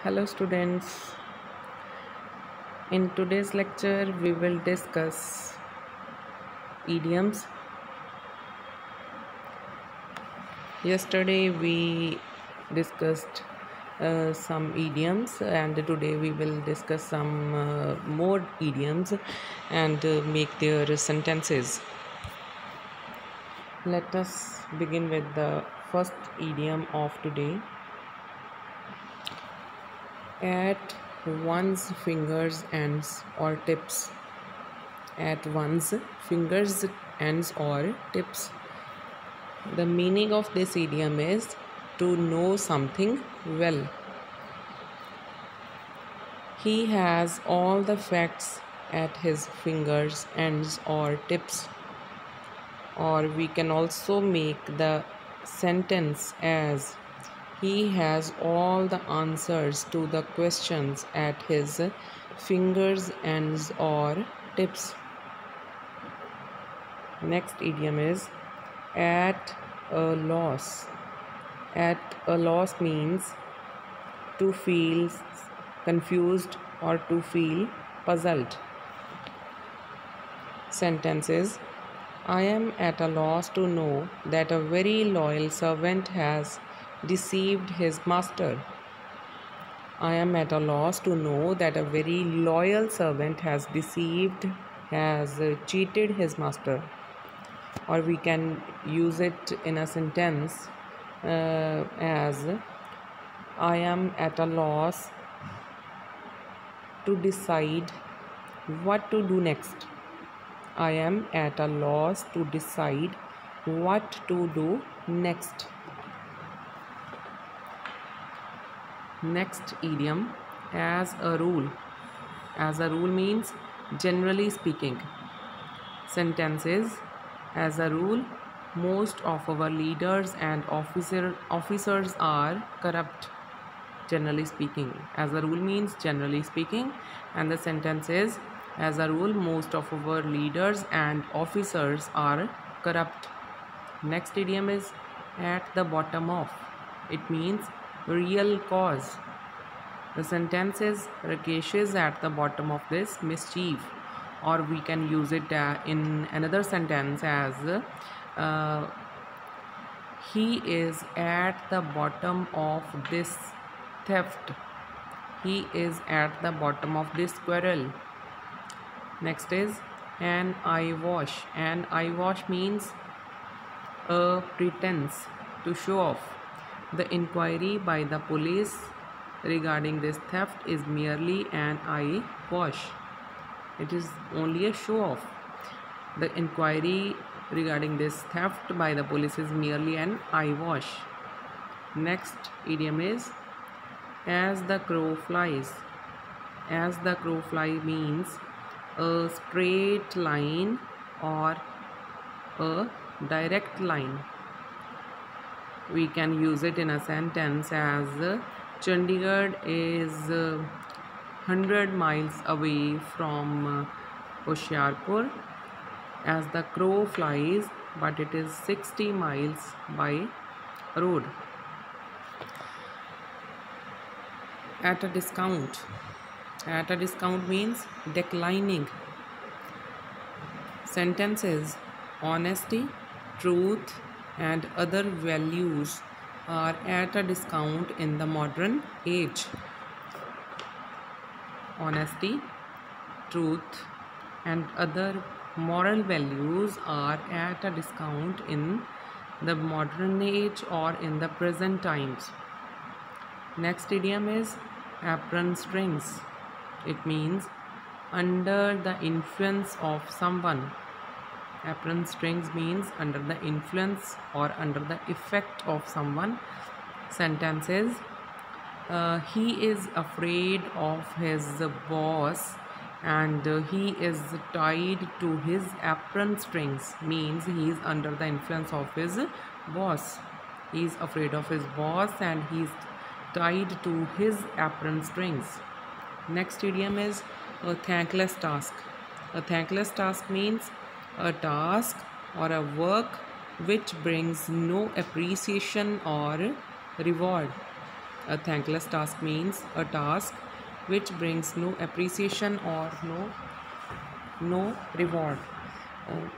Hello students, in today's lecture we will discuss idioms. Yesterday we discussed some idioms and today we will discuss some more idioms and make their sentences. Let us begin with the first idiom of today. At one's fingers ends or tips. At one's fingers ends or tips. The meaning of this idiom is to know something well. He has all the facts at his fingers ends or tips. Or we can also make the sentence as he has all the answers to the questions at his fingers ends or tips. Next idiom is at a loss. At a loss means to feel confused or to feel puzzled. Sentences: I am at a loss to know that a very loyal servant has deceived his master. I am at a loss to know that a very loyal servant has cheated his master. Or we can use it in a sentence as I am at a loss to decide what to do next. I am at a loss to decide what to do next. Next idiom, as a rule. As a rule means generally speaking. Sentences: as a rule, most of our leaders and officers are corrupt. Generally speaking. As a rule means generally speaking, and the sentence is as a rule, most of our leaders and officers are corrupt. Next idiom is at the bottom of. It means real cause. The sentence is Rakesh is at the bottom of this mischief. Or we can use it in another sentence as he is at the bottom of this theft. He is at the bottom of this quarrel. Next is an eyewash. An eyewash means a pretense to show off. The inquiry by the police regarding this theft is merely an eyewash. It is only a show off. The inquiry regarding this theft by the police is merely an eyewash. Next idiom is as the crow flies. As the crow fly means a straight line or a direct line. We can use it in a sentence as Chandigarh is 100 miles away from Hoshiarpur as the crow flies, but it is 60 miles by road. At a discount. At a discount means declining. Sentences: honesty, truth, and other values are at a discount in the modern age. Honesty, truth, and other moral values are at a discount in the modern age or in the present times. Next idiom is apron strings. It means under the influence of someone. Apron strings means under the influence or under the effect of someone. Sentences: he is afraid of his boss and he is tied to his apron strings means he is under the influence of his boss. He is afraid of his boss and he is tied to his apron strings. Next idiom is a thankless task. A thankless task means a task or a work which brings no appreciation or reward. A thankless task means a task which brings no appreciation or no reward. Uh,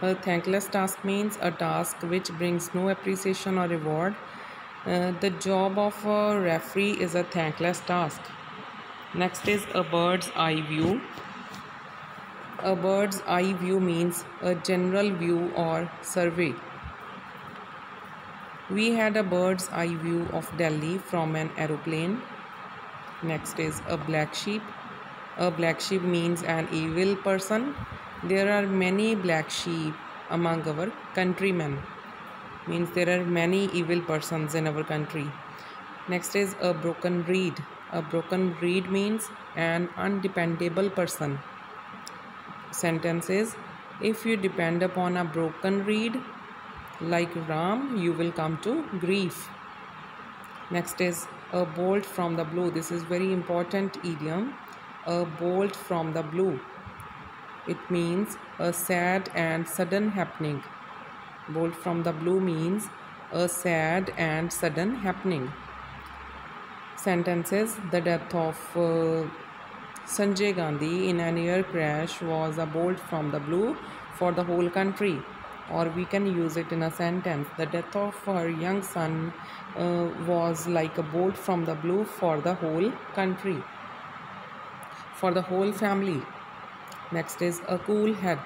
a thankless task means a task which brings no appreciation or reward. The job of a referee is a thankless task. Next is a bird's eye view. A bird's eye view means a general view or survey. We had a bird's eye view of Delhi from an aeroplane. Next is a black sheep. A black sheep means an evil person. There are many black sheep among our countrymen. Means there are many evil persons in our country. Next is a broken reed. A broken reed means an undependable person. Sentence is, if you depend upon a broken reed like Ram, you will come to grief. Next is a bolt from the blue. This is very important idiom. A bolt from the blue. It means a sad and sudden happening. Bolt from the blue means a sad and sudden happening. Sentences, the death of Sanjay Gandhi in an air crash was a bolt from the blue for the whole country. Or we can use it in a sentence, the death of her young son was like a bolt from the blue for the whole country, for the whole family. Next is a cool head.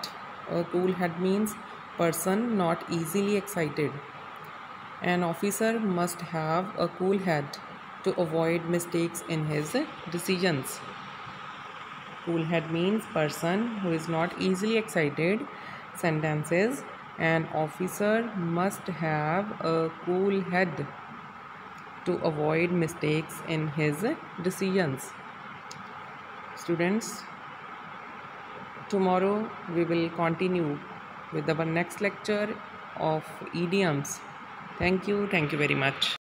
A cool head means person not easily excited. An officer must have a cool head to avoid mistakes in his decisions. Cool head means person who is not easily excited. Sentences, an officer must have a cool head to avoid mistakes in his decisions. Students, tomorrow we will continue with our next lecture of idioms. Thank you very much.